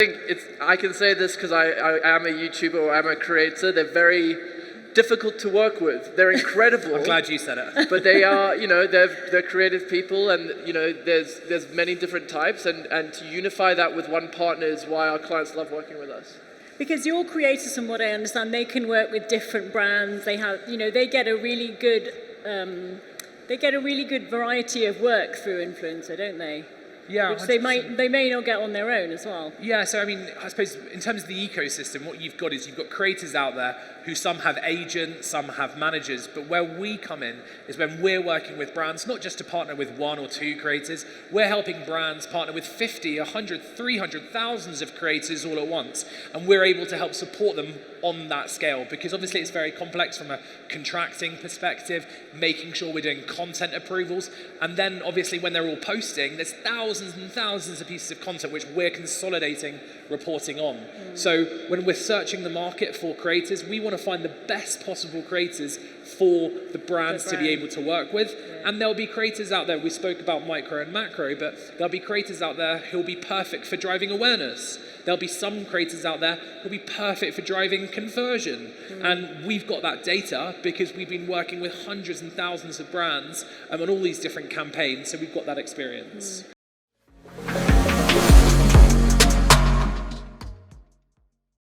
I can say this because I am a YouTuber or I'm a creator. They're very difficult to work with. They're incredible. I'm glad you said it. But they are, they're creative people, and there's many different types, and to unify that with one partner is why our clients love working with us. Because your creators, from what I understand, they can work with different brands. They have, they get a really good, variety of work through influencer, don't they? Yeah, which they may not get on their own as well. Yeah, so I suppose in terms of the ecosystem, what you've got creators out there who some have agents, some have managers, but where we come in is when we're working with brands, not just to partner with one or two creators, we're helping brands partner with 50, 100, 300, thousands of creators all at once, and we're able to help support them on that scale, because obviously it's very complex from a contracting perspective, making sure we're doing content approvals, and then obviously when they're all posting, there's thousands and thousands of pieces of content which we're consolidating reporting on. So when we're searching the market for creators, we want to find the best possible creators for the brands to be able to work with. Yeah. And there'll be creators out there, we spoke about micro and macro, but there'll be creators out there who'll be perfect for driving awareness. There'll be some creators out there who'll be perfect for driving conversion. And we've got that data because we've been working with hundreds and thousands of brands on all these different campaigns, so we've got that experience.